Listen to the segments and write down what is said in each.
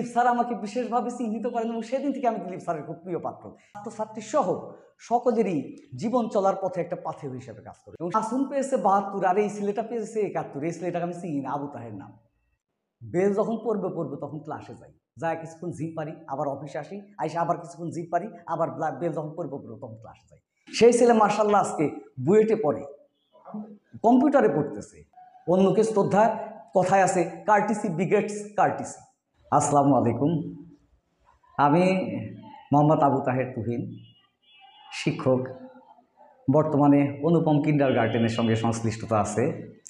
Dilip sir আমাকে বিশেষভাবে চিহ্নিত করেন এবং সেদিন থেকে আমি দিলীপ স্যারের খুব প্রিয় পাত্র। ছাত্রছাত্রী সহ সকলেরই জীবন চলার পথে একটা পাথেয় হিসেবে কাজ করে। এবং আসুন পেয়েছে ৭২ আর এই ছেলেটা পেয়েছে ৭১। এই ছেলেটাকে আমি চিনি না, আবু তাহের নাম। বেল যখন পড়বে তখন ক্লাসে যাই, যায় কিছুক্ষণ জিম পারি, আবার অফিসে আসি, আইসে আবার কিছুক্ষণ জিম পারি, আবার বেল যখন পড়বে তখন ক্লাসে যাই। সেই ছেলে মার্শাল্লাহ আজকে বুয়েটে পড়ে, কম্পিউটারে পড়তেছে। অন্যকে শ্রদ্ধা, কথায় আছে কার্টিসি বিগেটস কার্টিসি। আসসালামু আলাইকুম, আমি মোহাম্মদ আবু তাহের তুহিন, শিক্ষক। বর্তমানে অনুপম কিন্ডারগার্টেনের সঙ্গে সংশ্লিষ্টতা আছে,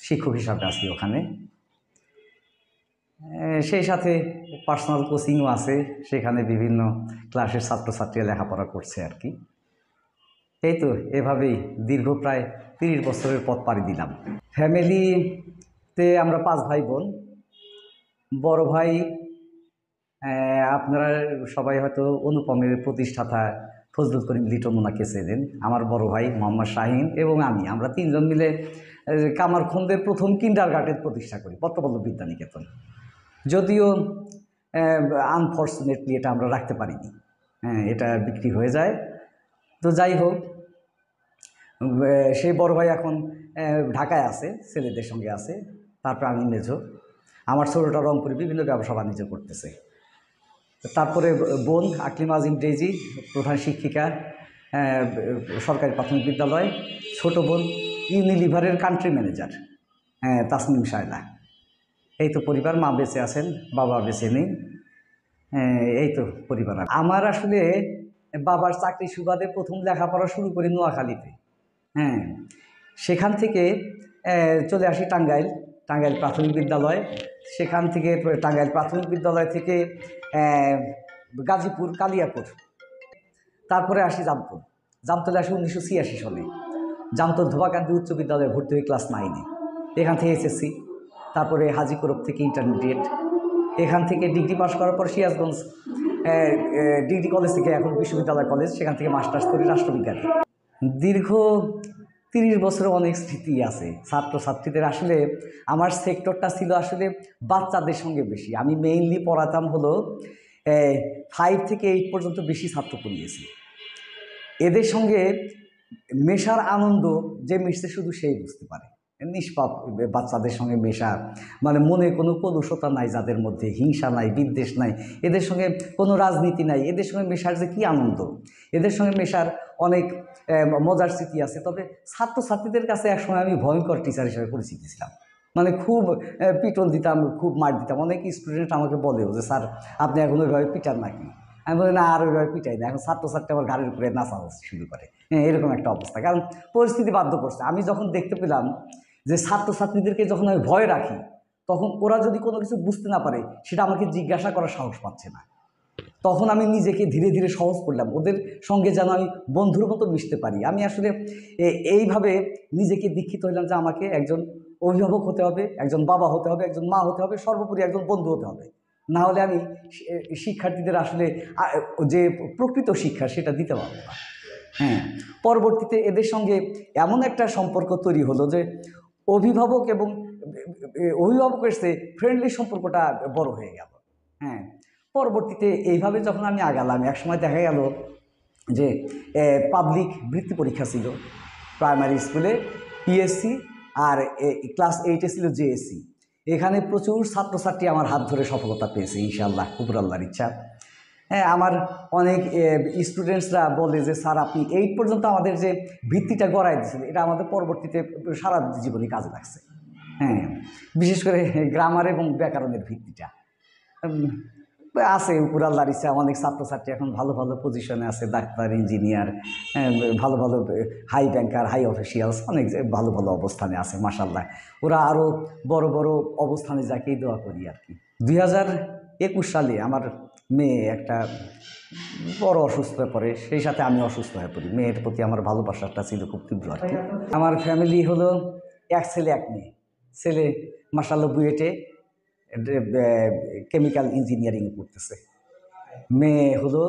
শিক্ষক হিসাবে আছি ওখানে। সেই সাথে পার্সোনাল কোচিংও আছে, সেখানে বিভিন্ন ক্লাসের ছাত্রছাত্রীরা লেখাপড়া করছে আর কি। এই তো এভাবেই দীর্ঘ প্রায় 30 বছরের পথ পাড়ি দিলাম। ফ্যামিলিতে আমরা 5 ভাই বোন। বড় ভাই, আপনারা সবাই হয়তো অনুপমের প্রতিষ্ঠাতা ফজলুল করিম লিটন ওনাকে চেনেন। আমার বড় ভাই মোহাম্মদ শাহিন এবং আমরা 3 জন মিলে কামারখন্দের প্রথম কিন্ডারগার্টেন প্রতিষ্ঠা করি, পত্রবল্লভ বিদ্যানিকেতন। যদিও আনফর্চুনেটলি এটা আমরা রাখতে পারিনি, এটা বিক্রি হয়ে যায়। তো যাই হোক, সেই বড় ভাই এখন ঢাকায় আছে, ছেলেদের সঙ্গে আছে। তারপর আমি মেজো, আমার ছোটোটা রংপুরে বিভিন্ন ব্যবসা বাণিজ্য করতেছে। তারপরে বোন আকলিমা আজিম ডেইজি, প্রধান শিক্ষিকা, সরকারি প্রাথমিক বিদ্যালয়। ছোট বোন ইউনিলিভারের কান্ট্রি ম্যানেজার, তাসনিম শায়লা। এই তো পরিবার। মা বেঁচে আছেন, বাবা বেঁচে নেই। এই তো পরিবার। আমার আসলে বাবার চাকরি সুবাদে প্রথম লেখাপড়া শুরু করি নোয়াখালীতে। সেখান থেকে চলে আসি টাঙ্গাইল প্রাথমিক বিদ্যালয়। সেখান থেকে টাঙ্গাইল প্রাথমিক বিদ্যালয় থেকে গাজীপুর কালিয়াপুর, তারপরে আসি জামতলে আসি 1986 সালে। জামতল ধোবাকান্দি উচ্চ বিদ্যালয়ে ভর্তি হই ক্লাস 9-এ। এখান থেকে এসএসসি, তারপরে হাজী কোরব থেকে ইন্টারমিডিয়েট। এখান থেকে ডিগ্রি পাস করার পর সিরাজগঞ্জ ডিগ্রি কলেজ থেকে, এখন বিশ্ববিদ্যালয় কলেজ, সেখান থেকে মাস্টার্স করি রাষ্ট্রবিজ্ঞানে। দীর্ঘ 30 বছরে অনেক স্মৃতি আছে ছাত্রছাত্রীদের। আসলে আমার সেক্টরটা ছিল আসলে বাচ্চাদের সঙ্গে বেশি। আমি মেইনলি পড়াতাম হলো 5 থেকে 8 পর্যন্ত বেশি ছাত্র পড়িয়েছি। এদের সঙ্গে মেশার আনন্দ যে মিশছে শুধু সেই বুঝতে পারে। নিষ্পাপ বাচ্চাদের সঙ্গে মেশা, মানে মনে কোনো কলুষতা নাই, যাদের মধ্যে হিংসা নাই, বিদ্বেষ নাই, এদের সঙ্গে কোনো রাজনীতি নাই, এদের সঙ্গে মেশার যে কী আনন্দ, এদের সঙ্গে মেশার অনেক মজার স্মৃতি আছে। তবে ছাত্রছাত্রীদের কাছে একসময় আমি ভয়ঙ্কর টিচার হিসেবে পরিচিত ছিলাম। মানে খুব পিটন দিতাম, খুব মার দিতাম। অনেক স্টুডেন্ট আমাকে বলেও যে স্যার আপনি এখন ওইভাবে পিটান নাকি। আমি বলি না, আর ওইভাবে পিটাই না, এখন ছাত্রছাত্রী আমার গাড়ির উপরে নাচানাচি শুরু করে। এরকম একটা অবস্থা, কারণ পরিস্থিতি বাধ্য করছে। আমি যখন দেখতে পেলাম যে ছাত্রছাত্রীদেরকে যখন আমি ভয় রাখি, তখন ওরা যদি কোনো কিছু বুঝতে না পারে সেটা আমাকে জিজ্ঞাসা করার সাহস পাচ্ছে না। তখন আমি নিজেকে ধীরে ধীরে সহজ করলাম, ওদের সঙ্গে যেন আমি বন্ধুর মতো মিশতে পারি। আমি আসলে এইভাবে নিজেকে দীক্ষিত হইলাম যে আমাকে একজন অভিভাবক হতে হবে, একজন বাবা হতে হবে, একজন মা হতে হবে, সর্বোপরি একজন বন্ধু হতে হবে। না হলে আমি শিক্ষার্থীদের আসলে যে প্রকৃত শিক্ষা সেটা দিতে পারবো না। পরবর্তীতে এদের সঙ্গে এমন একটা সম্পর্ক তৈরি হলো যে অভিভাবকের চেয়ে ফ্রেন্ডলি সম্পর্কটা বড় হয়ে গেল। পরবর্তীতে এইভাবে যখন আমি আগালাম, একসময় দেখা গেল যে পাবলিক বৃত্তি পরীক্ষা ছিল প্রাইমারি স্কুলে, পিএসসি, আর ক্লাস 8-এ ছিল জেএসসি। এখানে প্রচুর ছাত্রছাত্রী আমার হাত ধরে সফলতা পেয়েছে ইনশাআল্লাহ, উপর আল্লাহর ইচ্ছা। আমার অনেক স্টুডেন্টসরা বলে যে স্যার আপনি 8 পর্যন্ত আমাদের যে ভিত্তিটা গড়াই দিয়েছেন, এটা আমাদের পরবর্তীতে সারা জীবনে কাজে লাগছে। বিশেষ করে গ্রামার এবং ব্যাকরণের ভিত্তিটা আছে। উপর আল্লাহর ইচ্ছা অনেক ছাত্রছাত্রী এখন ভালো ভালো পজিশনে আছে, ডাক্তার, ইঞ্জিনিয়ার, ভালো ভালো হাই ব্যাংকার, হাই অফিসিয়ালস, অনেক ভালো ভালো অবস্থানে আছে মাশাআল্লাহ। ওরা আরও বড় বড় অবস্থানে যাকেই দোয়া করি আর কি। 2021 সালে আমার মেয়ে একটা বড় অসুস্থ হয়ে পড়ে, সেই সাথে আমি অসুস্থ হয়ে পড়ি। মেয়ের প্রতি আমার ভালোবাসাটা ছিল খুব তীব্র আর কি। আমার ফ্যামিলি হলো 1 ছেলে 1 মেয়ে। ছেলে মাশাআল্লাহ বুয়েটে কেমিক্যাল ইঞ্জিনিয়ারিং পড়তেছে। মেয়ে হলো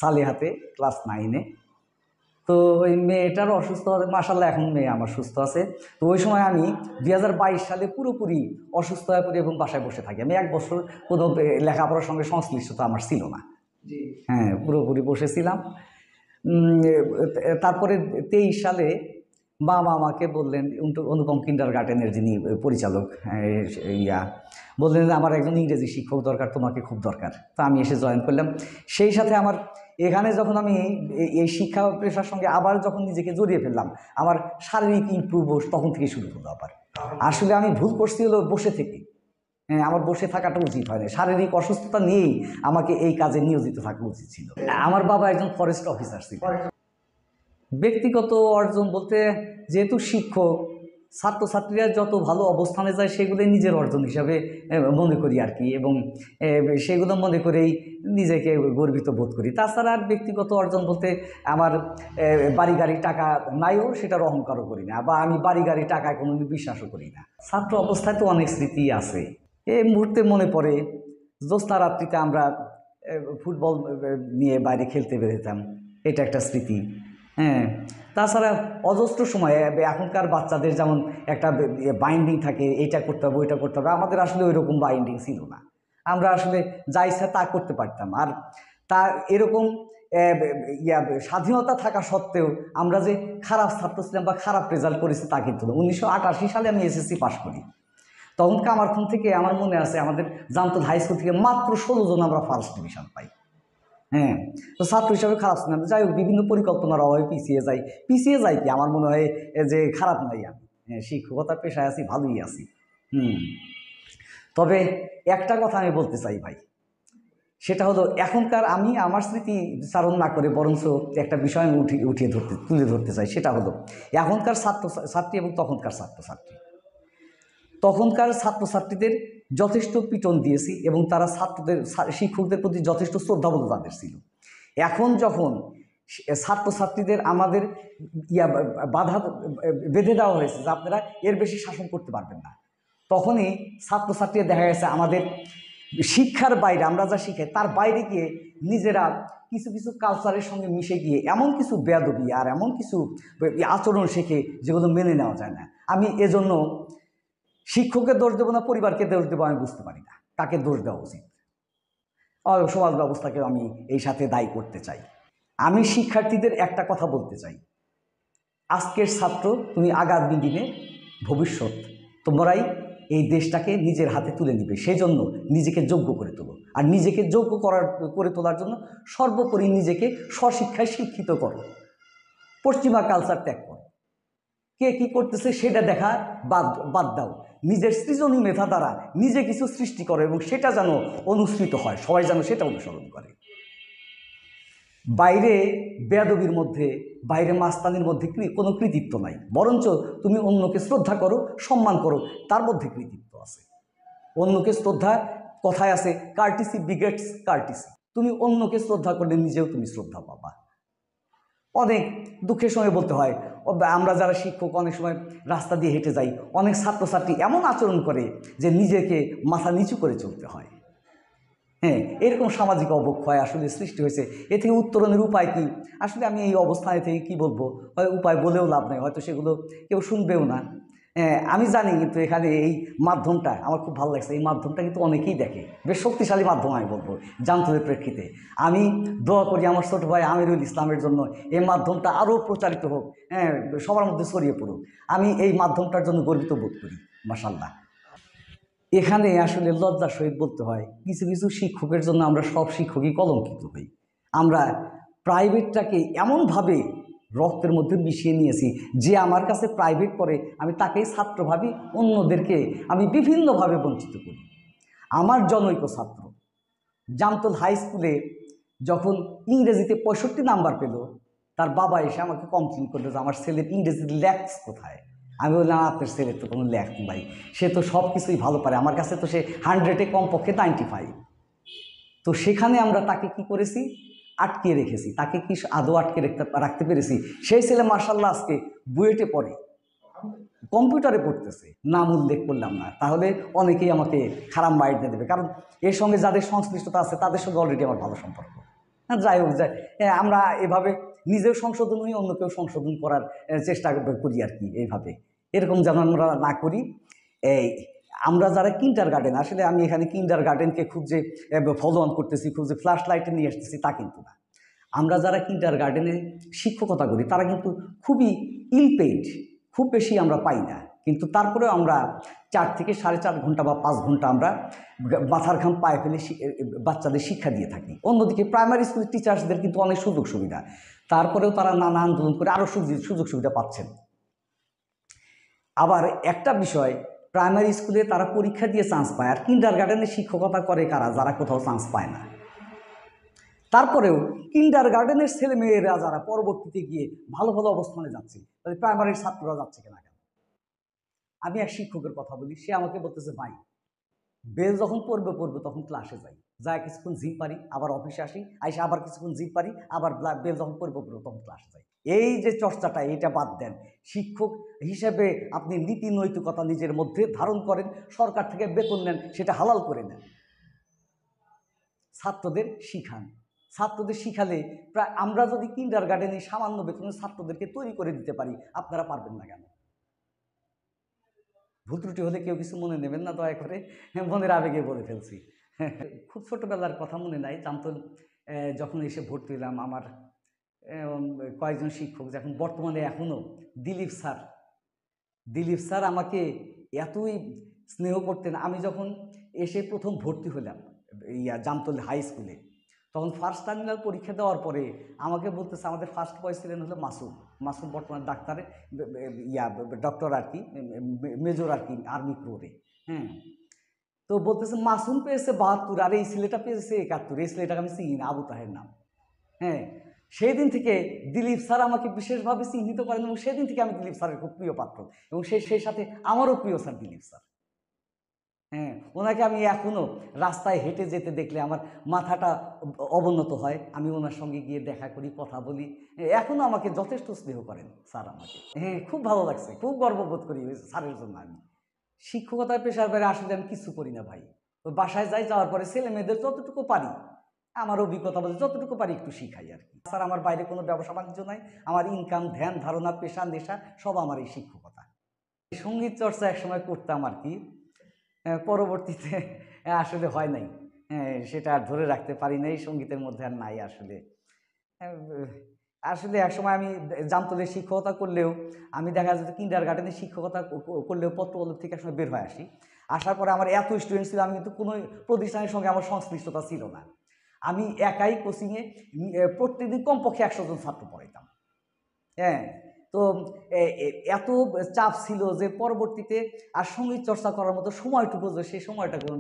সালেহাতে ক্লাস 9-এ। তো ওই মেয়েটার অসুস্থ, মাশাল্লাহ এখন মেয়ে আমার সুস্থ আছে। তো ওই সময় আমি 2022 সালে পুরোপুরি অসুস্থ হয়ে পড়ি এবং বাসায় বসে থাকি। আমি 1 বছর কোনো লেখাপড়ার সঙ্গে সংশ্লিষ্টতা আমার ছিল না। হ্যাঁ, পুরোপুরি বসেছিলাম। তারপরে 23 সালে বাবা আমাকে বললেন, অনুপম কিন্ডারগার্টেনের যিনি পরিচালক, বললেন যে আমার একজন ইংরেজি শিক্ষক দরকার, তোমাকে খুব দরকার। তো আমি এসে জয়েন করলাম। সেই সাথে আমার এখানে যখন আমি এই শিক্ষা পেশার সঙ্গে আবার যখন নিজেকে জড়িয়ে ফেললাম, আমার শারীরিক ইমপ্রুভ তখন থেকে শুরু হলো। আবার আসলে আমি ভুল করছি হলো বসে থেকে। হ্যাঁ, আমার বসে থাকাটা উচিত হয় না। শারীরিক অসুস্থতা নিয়েই আমাকে এই কাজে নিয়োজিত থাকা উচিত ছিল। আমার বাবা একজন ফরেস্ট অফিসার ছিল। ব্যক্তিগত অর্জন বলতে, যেহেতু শিক্ষক, ছাত্রছাত্রীরা যত ভালো অবস্থানে যায় সেগুলোই নিজের অর্জন হিসাবে মনে করি আর কি, এবং সেগুলো মনে করেই নিজেকে গর্বিত বোধ করি। তাছাড়া আর ব্যক্তিগত অর্জন বলতে আমার বাড়ি গাড়ি টাকা নাইও, সেটার অহংকারও করি না, বা আমি বাড়ি গাড়ি টাকায় কোনো বিশ্বাসও করি না। ছাত্র অবস্থায় তো অনেক স্মৃতি আছে। এই মুহূর্তে মনে পড়ে জ্যোৎস্না রাত্রিতে আমরা ফুটবল নিয়ে বাইরে খেলতে বেরোতাম, এটা একটা স্মৃতি। হ্যাঁ, তাছাড়া অজস্র সময় এখনকার বাচ্চাদের যেমন একটা বাইন্ডিং থাকে, এইটা করতে হবে ওইটা করতে হবে, আমাদের আসলে ওই রকম বাইন্ডিং ছিল না। আমরা আসলে যা ইচ্ছা তা করতে পারতাম। আর তা এরকম স্বাধীনতা থাকা সত্ত্বেও আমরা যে খারাপ ছাত্র ছিলাম বা খারাপ রেজাল্ট করেছি তা কিন্তু না। 1988 সালে আমি এসএসসি পাশ করি। তখন কামারখান থেকে আমার মনে আছে, আমাদের জামতল হাই স্কুল থেকে মাত্র 16 জন আমরা ফার্স্ট ডিভিশন পাই। হ্যাঁ, তো ছাত্র হিসাবে খারাপ ছিলাম। যাই হোক, বিভিন্ন পরিকল্পনার অভাবে পিছিয়ে যাই কি আমার মনে হয় যে খারাপ নাই আমি। হ্যাঁ, শিক্ষকতার পেশায় আছি, ভালোই আছি। তবে একটা কথা আমি বলতে চাই ভাই, সেটা হলো এখনকার, আমি আমার স্মৃতি চারণ না করে বরঞ্চ একটা বিষয় আমি তুলে ধরতে চাই। সেটা হলো এখনকার ছাত্রছাত্রী এবং তখনকার ছাত্রছাত্রীদের যথেষ্ট পিটন দিয়েছি এবং তারা শিক্ষকদের প্রতি যথেষ্ট শ্রদ্ধাবোধ তাদের ছিল। এখন যখন ছাত্রছাত্রীদের আমাদের বাধা বেঁধে দেওয়া হয়েছে যে আপনারা এর বেশি শাসন করতে পারবেন না, তখনই ছাত্রছাত্রীরা দেখা গেছে আমাদের শিক্ষার বাইরে, আমরা যা শিখাই তার বাইরে গিয়ে নিজেরা কিছু কিছু কালচারের সঙ্গে মিশে গিয়ে এমন কিছু বেয়াদবি আর এমন কিছু আচরণ শেখে যেগুলো মেনে নেওয়া যায় না। আমি এজন্য শিক্ষককে দোষ দেবো না, পরিবারকে দোষ দেবো, আমি বুঝতে পারি না কাকে দোষ দেওয়া উচিত। সমাজ ব্যবস্থাকে আমি এই সাথে দায়ী করতে চাই। আমি শিক্ষার্থীদের একটা কথা বলতে চাই, আজকের ছাত্র তুমি আগামী দিনের ভবিষ্যৎ, তোমরাই এই দেশটাকে নিজের হাতে তুলে নিবে। সেই জন্য নিজেকে যোগ্য করে তোলো, আর নিজেকে যোগ্য করে তোলার জন্য সর্বোপরি নিজেকে স্বশিক্ষায় শিক্ষিত করো, পশ্চিমা কালচার ত্যাগ করো। কে কী করতেছে সেটা দেখা বাদ দাও, নিজের সৃজনী মেধা দ্বারা নিজে কিছু সৃষ্টি করো এবং সেটা যেন অনুসৃত হয়, সবাই যেন সেটা অনুসরণ করে। বাইরে বেয়াদবির মধ্যে, বাইরে মাস্তানির মধ্যে কোনো কৃতিত্ব নাই, বরঞ্চ তুমি অন্যকে শ্রদ্ধা করো, সম্মান করো, তার মধ্যে কৃতিত্ব আছে। অন্যকে শ্রদ্ধা, কথায় আছে কার্টিসি বিগেটস কার্টিসি। তুমি অন্যকে শ্রদ্ধা করলে নিজেও তুমি শ্রদ্ধা পাবা। অনেক দুঃখের সময় বলতে হয়, আমরা যারা শিক্ষক অনেক সময় রাস্তা দিয়ে হেঁটে যাই, অনেক ছাত্রছাত্রী এমন আচরণ করে যে নিজেকে মাথা নিচু করে চলতে হয়। হ্যাঁ, এরকম সামাজিক অবক্ষয় আসলে সৃষ্টি হয়েছে। এ থেকে উত্তরণের উপায় কি? আসলে আমি এই অবস্থায় থেকে কি বলবো, হয় উপায় বলেও লাভ নেই, হয়তো সেগুলো কেউ শুনবেও না। আমি জানি, কিন্তু এখানে এই মাধ্যমটা আমার খুব ভালো লাগছে। এই মাধ্যমটা কিন্তু অনেকেই দেখে, বেশ শক্তিশালী মাধ্যম আমি বলবো জামতলের প্রেক্ষিতে। আমি দোয়া করি আমার ছোটো ভাই আমিরুল ইসলামের জন্য এই মাধ্যমটা আরও প্রচারিত হোক, সবার মধ্যে ছড়িয়ে পড়ুক। আমি এই মাধ্যমটার জন্য গর্বিত বোধ করি, মাশাআল্লাহ। এখানে আসলে লজ্জার সহিত বলতে হয়, কিছু কিছু শিক্ষকের জন্য আমরা সব শিক্ষকই কলঙ্কিত হই। আমরা প্রাইভেটটাকে এমনভাবে রক্তের মধ্যে মিশিয়ে নিয়েছি যে আমার কাছে প্রাইভেট পড়ে আমি তাকেই ছাত্র ভাবি, অন্যদেরকে আমি বিভিন্নভাবে বঞ্চিত করি। আমার জনৈক ছাত্র জামতল হাই স্কুলে যখন ইংরেজিতে 65 নাম্বার পেল, তার বাবা এসে আমাকে কমপ্লেন করলো যে আমার ছেলের ইংরেজিতে লেখস কোথায়। আমি বললাম আপনার ছেলের তো কোনো লেখ ভাই, সে তো সব কিছুই ভালো পারে, আমার কাছে তো সে 100-এ কমপক্ষে 95। তো সেখানে আমরা তাকে কি করেছি, আটকে রেখেছি। তাকে কি আদৌ আটকে রাখতে পেরেছি? সেই ছেলে মার্শাল্লাহ আজকে বুয়েটে পড়ে, কম্পিউটারে পড়তেছে। নাম উল্লেখ করলাম না, তাহলে অনেকেই আমাকে খারাপ মাইন্ড দিয়ে দেবে, কারণ এর সঙ্গে যাদের সংশ্লিষ্টতা আছে তাদের সঙ্গে অলরেডি আমার ভালো সম্পর্ক। যাই হোক, আমরা এভাবে নিজেও সংশোধন হই, অন্যকেও সংশোধন করার চেষ্টা করি আর কি। এইভাবে এরকম যেন আমরা না করি। এই আমরা যারা কিন্ডার গার্ডেন, আসলে আমি এখানে কিন্ডার গার্ডেনকে খুব যে ফলো অন করতেছি, খুব যে ফ্ল্যাশ লাইটে নিয়ে আসতেছি তা কিন্তু না। আমরা যারা কিন্ডার গার্ডেনে শিক্ষকতা করি তারা কিন্তু খুবই ইল পেইড, খুব বেশি আমরা পাই না, কিন্তু তারপরেও আমরা 4 থেকে 4.5 ঘন্টা বা 5 ঘন্টা আমরা মাথার ঘাম পায়ে ফেলে বাচ্চাদের শিক্ষা দিয়ে থাকি। অন্যদিকে প্রাইমারি স্কুলের টিচার্সদের কিন্তু অনেক সুযোগ সুবিধা, তারপরেও তারা নানা আন্দোলন করে আরও সুযোগ সুবিধা পাচ্ছেন। আবার একটা বিষয়, প্রাইমারি স্কুলে তারা পরীক্ষা দিয়ে চান্স পায়, আর কিন্ডার গার্ডেনে শিক্ষকতা করে কারা? যারা কোথাও চান্স পায় না। তারপরেও কিন্ডার গার্ডেনের ছেলে মেয়েরা যারা পরবর্তীতে গিয়ে ভালো ভালো অবস্থানে যাচ্ছে, তাদের প্রাইমারির ছাত্ররা যাচ্ছে কেনা কেন? আমি এক শিক্ষকের কথা বলি, সে আমাকে বলতেছে, ভাই বেল যখন পড়বে তখন ক্লাসে যাই, যাই কিছুক্ষণ জিম পারি, আবার অফিসে আসি, আইসে আবার কিছুক্ষণ জিম পারি, আবার বেল যখন পড়বে তখন ক্লাসে যাই। এই যে চর্চাটা, এটা বাদ দেন। শিক্ষক হিসেবে আপনি নীতি নৈতিকতা নিজের মধ্যে ধারণ করেন, সরকার থেকে বেতন নেন, সেটা হালাল করে নেন, ছাত্রদের শিখান। ছাত্রদের শিখালে প্রায় আমরা যদি কিন্ডার গার্ডেনে সামান্য বেতনে ছাত্রদেরকে তৈরি করে দিতে পারি, আপনারা পারবেন না কেন? ভুল ত্রুটি হলে কেউ কিছু মনে নেবেন না দয়া করে, মনের আবেগে বলে ফেলছি। খুব ছোটোবেলার কথা মনে নাই, জামতল যখন এসে ভর্তি হলাম, আমার কয়েকজন শিক্ষক, যখন বর্তমানে এখনও দিলীপ স্যার আমাকে এতই স্নেহ করতেন। আমি যখন এসে প্রথম ভর্তি হলাম জামতল হাই স্কুলে, তখন ফার্স্ট টার্মিনাল পরীক্ষা দেওয়ার পরে আমাকে বলতেছে, আমাদের ফার্স্ট বয় ছিলেন হলো মাসুম বর্তমানে ডাক্তারের ডক্টর আর কি, মেজর আর কি, আর্মি ক্রোরে। হ্যাঁ, তো বলতেছে মাসুম পেয়েছে 72, আর এই ছেলেটা পেয়েছে 71। এই ছেলেটাকে আমি চিনি না, আবু তাহের নাম। হ্যাঁ, সেই দিন থেকে দিলীপ স্যার আমাকে বিশেষভাবে চিহ্নিত করেন, এবং সেদিন থেকে আমি দিলীপ স্যারের খুব প্রিয় পাত্র, এবং সেই সাথে আমারও প্রিয় স্যার দিলীপ স্যার। হ্যাঁ, ওনাকে আমি এখনও রাস্তায় হেঁটে যেতে দেখলে আমার মাথাটা অবনত হয়। আমি ওনার সঙ্গে গিয়ে দেখা করি, কথা বলি। এখনও আমাকে যথেষ্ট স্নেহ করেন স্যার আমাকে। হ্যাঁ, খুব ভালো লাগছে, খুব গর্ববোধ করি ওই স্যারের জন্য। আমি শিক্ষকতার পেশার বাইরে আসলে আমি কিছু করি না ভাই। ওই বাসায় যাওয়ার পরে ছেলে মেয়েদের যতটুকু পারি, আমার অভিজ্ঞতা বলতে যতটুকু পারি একটু শিখাই আর কি। স্যার, আমার বাইরে কোনো ব্যবসা বাণিজ্য নাই, আমার ইনকাম, ধ্যান ধারণা, পেশা, নেশা সব আমার এই শিক্ষকতা। সঙ্গীত চর্চা একসময় করতাম আর কি, পরবর্তীতে আসলে হয় নাই। সেটা আর ধরে রাখতে পারি নাই, সঙ্গীতের মধ্যে আর নাই আসলে। আসলে একসময় আমি জামতলে শিক্ষকতা করলেও, আমি দেখা যেত কিন্ডার গার্ডেনে শিক্ষকতা করলেও পত্রবলক থেকে একসময় বের হয়ে আসি। আসার পরে আমার এত স্টুডেন্ট ছিল, আমি কিন্তু কোনো প্রতিষ্ঠানের সঙ্গে আমার সংশ্লিষ্টতা ছিল না। আমি একাই কোচিংয়ে প্রত্যেকদিন কমপক্ষে 100 জন ছাত্র পড়াইতাম। হ্যাঁ, তো এত চাপ ছিল যে পরবর্তীতে আর সঙ্গীত চর্চা করার মতো সময়টুকু, যে সেই সময়টা কোনো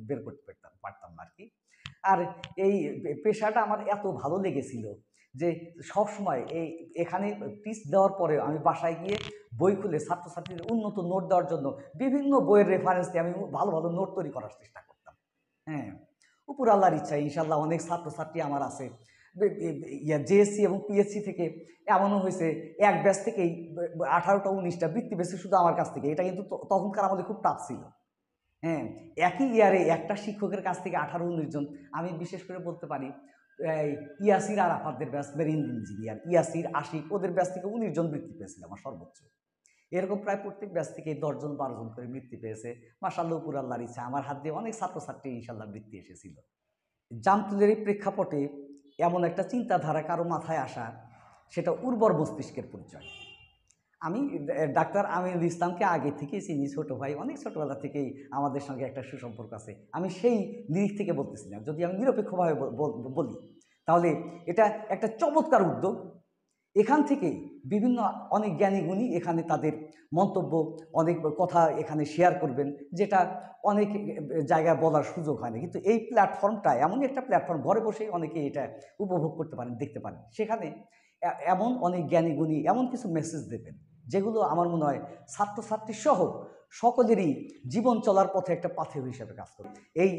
বের করতে পারতাম না আর কি। আর এই পেশাটা আমার এত ভালো লেগেছিল যে সবসময় এখানে টিচ দেওয়ার পরে আমি বাসায় গিয়ে বই খুলে ছাত্রছাত্রীদের উন্নত নোট দেওয়ার জন্য বিভিন্ন বইয়ের রেফারেন্স দিয়ে আমি ভালো ভালো নোট তৈরি করার চেষ্টা করতাম। হ্যাঁ, উপর আল্লাহর ইচ্ছা ইনশাল্লাহ অনেক ছাত্রছাত্রী আমার আছে। জেএসসি এবং পিএসসি থেকে এমনও হয়েছে, এক ব্যাচ থেকেই 18টা 19টা বৃত্তি পেয়েছে শুধু আমার কাছ থেকে। এটা কিন্তু তখনকার আমাদের খুব টাফ ছিল। হ্যাঁ, একই ইয়ারে একটা শিক্ষকের কাছ থেকে 18-19 জন। আমি বিশেষ করে বলতে পারি ইয়াসির আরাফাতদের batch, marine engineer, Yasir, Ashiq, ওদের ব্যাচ থেকে 19 জন বৃত্তি পেয়েছিল আমার সর্বোচ্চ। এরকম প্রায় প্রত্যেক ব্যাচ থেকে 10 জন 12 জন করে বৃত্তি পেয়েছে। মাশাআল্লাহ, উপর আল্লাহর ইচ্ছা আমার হাত দিয়ে অনেক ছাত্রছাত্রী ইনশাল্লাহ বৃত্তি এসেছিল। জামতলের প্রেক্ষাপটে এমন একটা চিন্তাধারা কারো মাথায় আসা, সেটা উর্বর মস্তিষ্কের পরিচয়। আমি ডাক্তার আমিনুল ইসলামকে আগে থেকেই চিনি, ছোটো ভাই, অনেক ছোটোবেলা থেকেই আমাদের সঙ্গে একটা সুসম্পর্ক আছে। আমি সেই নিরিখ থেকে বলতেছি না, যদি আমি নিরপেক্ষভাবে বলি তাহলে এটা একটা চমৎকার উদ্যোগ। এখান থেকে বিভিন্ন অনেক জ্ঞানী গুণী এখানে তাদের মন্তব্য, অনেক কথা এখানে শেয়ার করবেন, যেটা অনেক জায়গায় বলার সুযোগ হয় না। কিন্তু এই প্ল্যাটফর্মটা এমনই একটা প্ল্যাটফর্ম, ঘরে বসেই অনেকে এটা উপভোগ করতে পারেন, দেখতে পারেন। সেখানে এমন অনেক জ্ঞানী গুণী এমন কিছু মেসেজ দেবেন, যেগুলো আমার মনে হয় ছাত্রছাত্রী সহ সকলেরই জীবন চলার পথে একটা পাথেয় হিসাবে কাজ করে। এই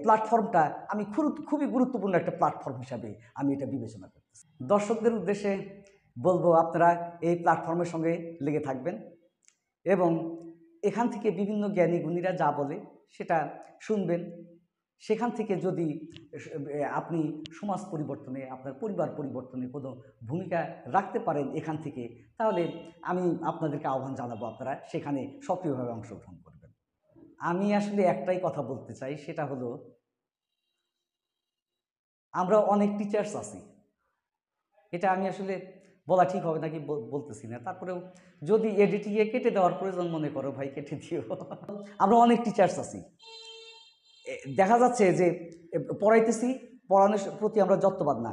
প্ল্যাটফর্মটা আমি খুবই গুরুত্বপূর্ণ একটা প্ল্যাটফর্ম হিসাবে আমি এটা বিবেচনা করতেছি। দর্শকদের উদ্দেশ্যে বলবো, আপনারা এই প্ল্যাটফর্মের সঙ্গে লেগে থাকবেন এবং এখান থেকে বিভিন্ন জ্ঞানী গুণীরা যা বলে সেটা শুনবেন, সেখান থেকে যদি আপনি সমাজ পরিবর্তনে, আপনার পরিবার পরিবর্তনে কোনো ভূমিকা রাখতে পারেন এখান থেকে, তাহলে আমি আপনাদেরকে আহ্বান জানাবো আপনারা সেখানে সক্রিয়ভাবে অংশগ্রহণ করবেন। আমি আসলে একটাই কথা বলতে চাই, সেটা হলো আমরা অনেক টিচার্স আছি, এটা আমি আসলে বলা ঠিক হবে নাকি বলতেছি না, তারপরেও যদি এডিটিংয়ে কেটে দেওয়ার প্রয়োজন মনে করো ভাই কেটে দিও। আমরা অনেক টিচার্স আছি, দেখা যাচ্ছে যে পড়াইতেছি, পড়ানোর প্রতি আমরা যত্নবান না,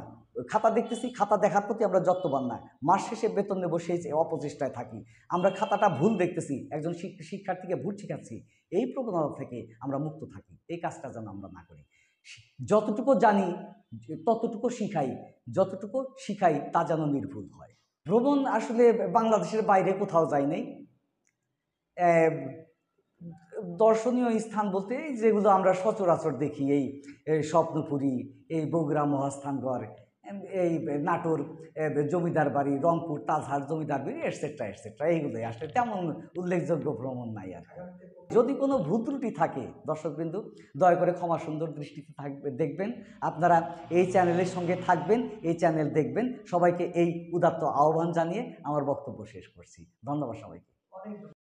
খাতা দেখতেছি, খাতা দেখার প্রতি আমরা যত্নবান না, মাস শেষে বেতন নেবো সেই অপচেষ্টায় থাকি, আমরা খাতাটা ভুল দেখতেছি, একজন শিক্ষার্থীকে ভুল শিখাচ্ছি, এই প্রবণতা থেকে আমরা মুক্ত থাকি। এই কাজটা যেন আমরা না করি। যতটুকু জানি ততটুকু শিখাই, যতটুকু শিখাই তা যেন নির্ভুল হয়। ভ্রমণ আসলে বাংলাদেশের বাইরে কোথাও যাই নাই। দর্শনীয় স্থান বলতে যেগুলো আমরা সচরাচর দেখি, এই স্বপ্নপুরী, এই বগুড়া মহাস্থানগড়, এই নাটোর জমিদার বাড়ি, রংপুর তাজহাট জমিদার বাড়ি, এটসেট্রা এটসেট্রা, এইগুলোই আসলে তেমন উল্লেখযোগ্য ভ্রমণ নাই আর। যদি কোনো ভুল ত্রুটি থাকে দর্শকবৃন্দু, দয়া করে ক্ষমা সুন্দর দৃষ্টিতে দেখবেন। আপনারা এই চ্যানেলের সঙ্গে থাকবেন, এই চ্যানেল দেখবেন। সবাইকে এই উদাত্ত আহ্বান জানিয়ে আমার বক্তব্য শেষ করছি। ধন্যবাদ সবাইকে।